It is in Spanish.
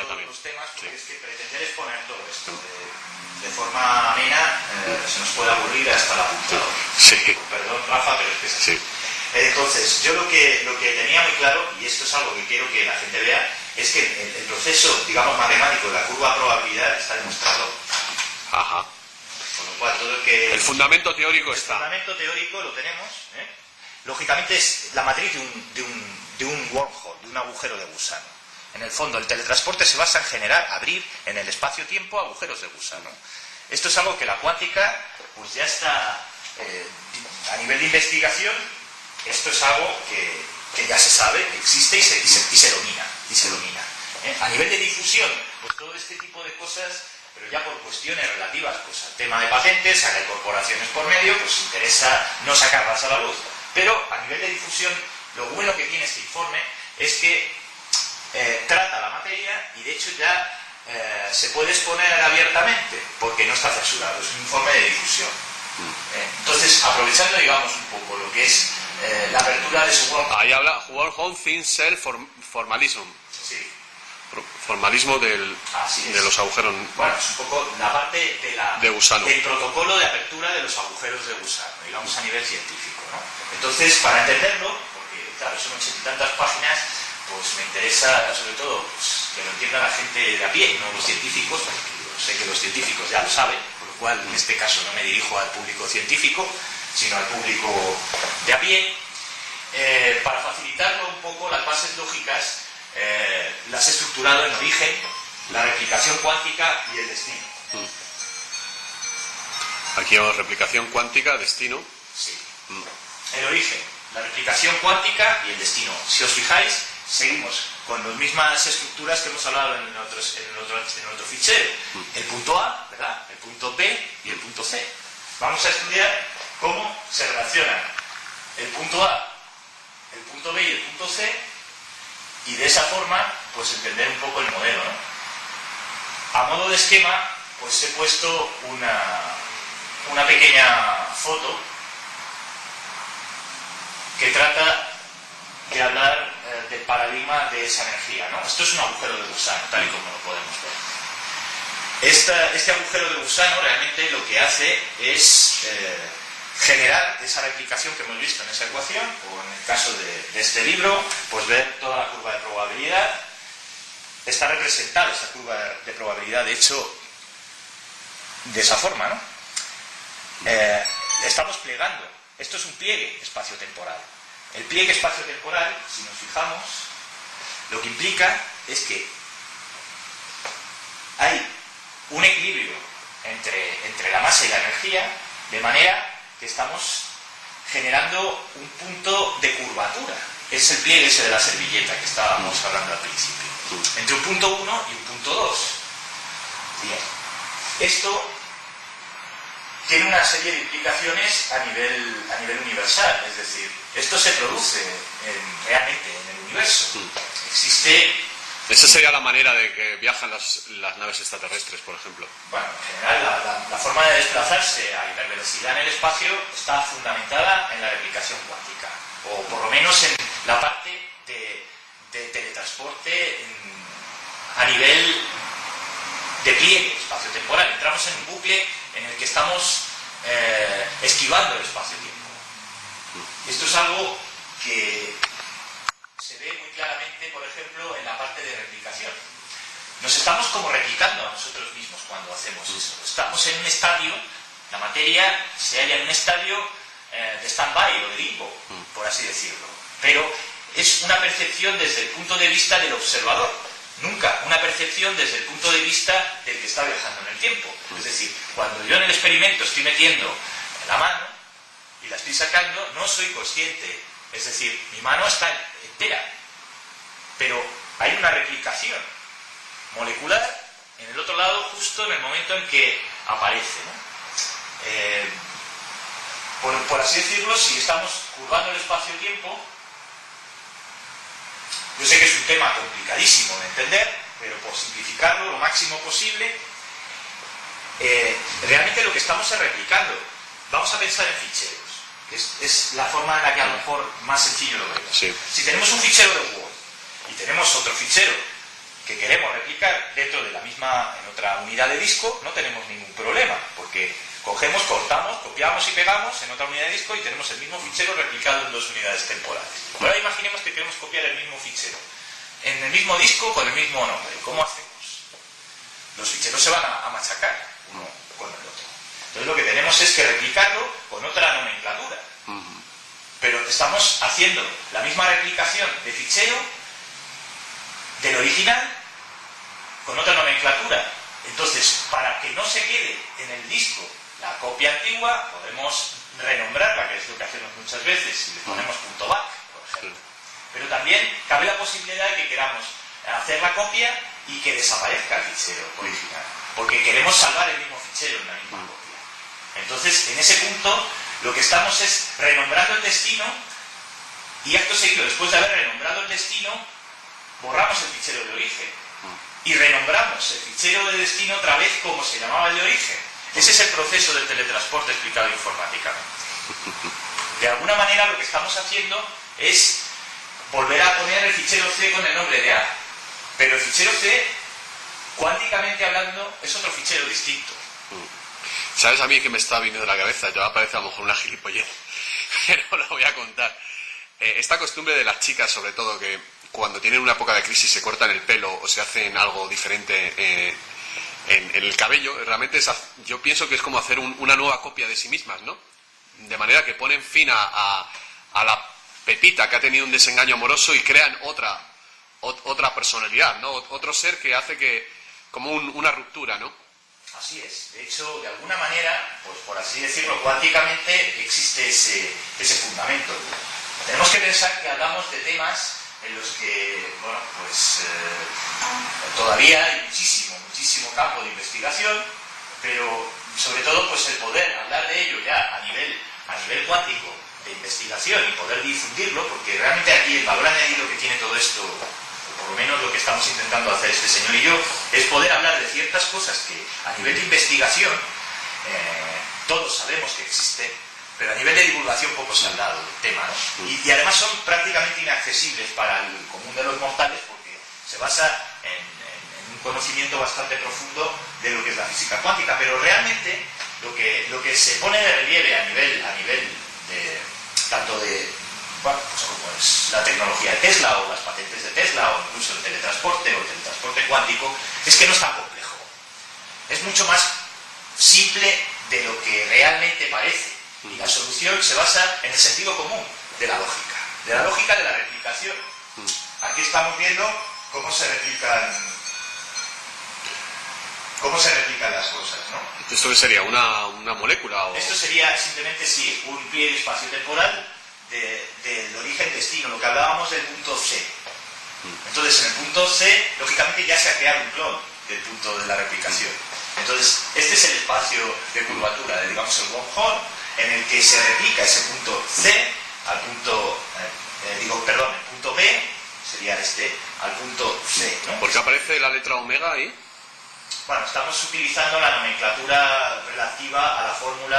también. Los temas, porque es que pretender exponer todo esto de forma amena se nos puede aburrir hasta la punta. Sí. Perdón, Rafa, pero es que es así. Sí. Entonces, yo lo que tenía muy claro, y esto es algo que quiero que la gente vea, es que el proceso, digamos, matemático de la curva de probabilidad está demostrado. Ajá. Con lo cual, todo el que... El fundamento teórico está. El fundamento teórico lo tenemos. Lógicamente es la matriz de un wormhole, de un agujero de gusano. En el fondo, el teletransporte se basa en abrir en el espacio-tiempo agujeros de gusano. Esto es algo que la cuántica, pues ya está a nivel de investigación. Esto es algo que ya se sabe, que existe y se domina. A nivel de difusión, pues todo este tipo de cosas, pero ya por cuestiones relativas pues, al tema de patentes, a las corporaciones por medio, pues interesa no sacarlas a la luz. Pero a nivel de difusión, lo bueno que tiene este informe es que trata la materia y de hecho ya se puede exponer abiertamente, porque no está censurado, es un informe de difusión. Entonces, aprovechando, digamos, un poco lo que es la apertura de su wormhole. Ahí habla Wormhole Thin Cell Formalism. Sí. Formalismo de los agujeros. Bueno, es un poco la parte de gusano. del protocolo de apertura de los agujeros de gusano, digamos a nivel científico, ¿no? Entonces, para entenderlo, porque claro, son 80 y tantas páginas, pues me interesa sobre todo pues, que lo entienda la gente de a pie, no los científicos, porque yo sé que los científicos ya lo saben, por lo cual en este caso no me dirijo al público científico, sino al público de a pie, para facilitarlo un poco las bases lógicas. Las he estructurado en origen, la replicación cuántica y el destino. Aquí vamos, replicación cuántica, destino. Sí. El origen, la replicación cuántica y el destino. Si os fijáis, seguimos con las mismas estructuras que hemos hablado en otro fichero. El punto A, ¿verdad? El punto B y el punto C. Vamos a estudiar cómo se relacionan el punto A, el punto B y el punto C. Y de esa forma, pues entender un poco el modelo, ¿no? A modo de esquema, pues he puesto una pequeña foto que trata de hablar del paradigma de esa energía, ¿no? Esto es un agujero de gusano, tal y como lo podemos ver. Este agujero de gusano realmente lo que hace es generar esa replicación que hemos visto en esa ecuación, o en el caso de este libro, pues ver toda la curva de probabilidad. Está representada esta curva de probabilidad, de hecho, de esa forma, ¿no? Estamos plegando. Esto es un pliegue espacio-temporal. El pliegue espacio-temporal, si nos fijamos, lo que implica es que hay un equilibrio entre la masa y la energía, de manera que estamos generando un punto de curvatura. Es el pliegue ese de la servilleta que estábamos hablando al principio. Entre un punto 1 y un punto 2. Bien. Esto tiene una serie de implicaciones a nivel universal. Es decir, esto se produce realmente en el universo. Existe... Esa sería la manera de que viajan las naves extraterrestres, por ejemplo. Bueno, en general, la forma de desplazarse a hipervelocidad en el espacio está fundamentada en la replicación cuántica, o por lo menos en la parte de teletransporte a nivel de pliegue espacio-temporal. Entramos en un bucle en el que estamos esquivando el espacio-tiempo. Esto es algo que se ve muy claramente, por ejemplo, en la parte de replicación. Nos estamos como replicando a nosotros mismos cuando hacemos eso. Estamos en un estadio, la materia se halla en un estadio de stand-by o de limbo, por así decirlo. Pero es una percepción desde el punto de vista del observador, nunca una percepción desde el punto de vista del que está viajando en el tiempo. Es decir, cuando yo en el experimento estoy metiendo la mano y la estoy sacando, no soy consciente. Es decir, mi mano está entera, pero hay una replicación molecular en el otro lado justo en el momento en que aparece, ¿no? Por así decirlo, si estamos curvando el espacio-tiempo, yo sé que es un tema complicadísimo de entender, pero por simplificarlo lo máximo posible, realmente lo que estamos es replicando. Vamos a pensar en ficheros. Es la forma en la que a lo mejor más sencillo lo vemos. Sí. Si tenemos un fichero de Word y tenemos otro fichero que queremos replicar dentro de la misma, en otra unidad de disco, no tenemos ningún problema, porque cogemos, cortamos, copiamos y pegamos en otra unidad de disco y tenemos el mismo fichero replicado en 2 unidades temporales. Ahora imaginemos que queremos copiar el mismo fichero en el mismo disco con el mismo nombre. ¿Cómo hacemos? Los ficheros se van a machacar uno con el otro. Entonces lo que tenemos es que replicarlo con otra nomenclatura. Pero estamos haciendo la misma replicación de fichero del original con otra nomenclatura. Entonces, para que no se quede en el disco la copia antigua, podemos renombrarla, que es lo que hacemos muchas veces, y le ponemos .back, por ejemplo. Pero también cabe la posibilidad de que queramos hacer la copia y que desaparezca el fichero original, porque queremos salvar el mismo fichero en la misma copia. Entonces, en ese punto, lo que estamos es renombrando el destino, y acto seguido, después de haber renombrado el destino, borramos el fichero de origen y renombramos el fichero de destino otra vez como se llamaba el de origen. Ese es el proceso del teletransporte explicado informáticamente. De alguna manera lo que estamos haciendo es volver a poner el fichero C con el nombre de A, pero el fichero C, cuánticamente hablando, es otro fichero distinto. ¿Sabes a mí que me está viniendo de la cabeza? Te va a parecer a lo mejor una gilipollez, pero lo voy a contar. Esta costumbre de las chicas, sobre todo, que cuando tienen una época de crisis se cortan el pelo o se hacen algo diferente en el cabello, realmente yo pienso que es como hacer una nueva copia de sí mismas, ¿no? De manera que ponen fin a la pepita que ha tenido un desengaño amoroso y crean otra personalidad, ¿no? Otro ser que hace que como una ruptura, ¿no? Así es. De hecho, de alguna manera, pues por así decirlo, cuánticamente existe ese fundamento. Tenemos que pensar que hablamos de temas en los que, bueno, pues todavía hay muchísimo campo de investigación, pero sobre todo pues el poder hablar de ello ya a nivel cuántico de investigación y poder difundirlo, porque realmente aquí el valor añadido que tiene todo esto, por lo menos lo que estamos intentando hacer este señor y yo, es poder hablar de ciertas cosas que a nivel de investigación todos sabemos que existen, pero a nivel de divulgación poco se ha hablado del tema, ¿no? Y además son prácticamente inaccesibles para el común de los mortales, porque se basa en un conocimiento bastante profundo de lo que es la física cuántica, pero realmente lo que se pone de relieve a nivel de tanto de, bueno, pues como es la tecnología de Tesla o las patentes de Tesla o incluso el teletransporte o el teletransporte cuántico, es que no es tan complejo. Es mucho más simple de lo que realmente parece. Y la solución se basa en el sentido común de la lógica de la replicación. Aquí estamos viendo cómo se replican las cosas, ¿no? ¿Esto sería una molécula? Esto sería simplemente, sí, un pliegue espacio-temporal del origen-destino, lo que hablábamos del punto C. Entonces, en el punto C, lógicamente ya se ha creado un clon del punto de la replicación. Entonces, este es el espacio de curvatura, digamos el wormhole, en el que se replica ese punto C al punto, el punto B sería al punto C, ¿no? ¿Por qué aparece la letra omega ahí? Bueno, estamos utilizando la nomenclatura relativa a la fórmula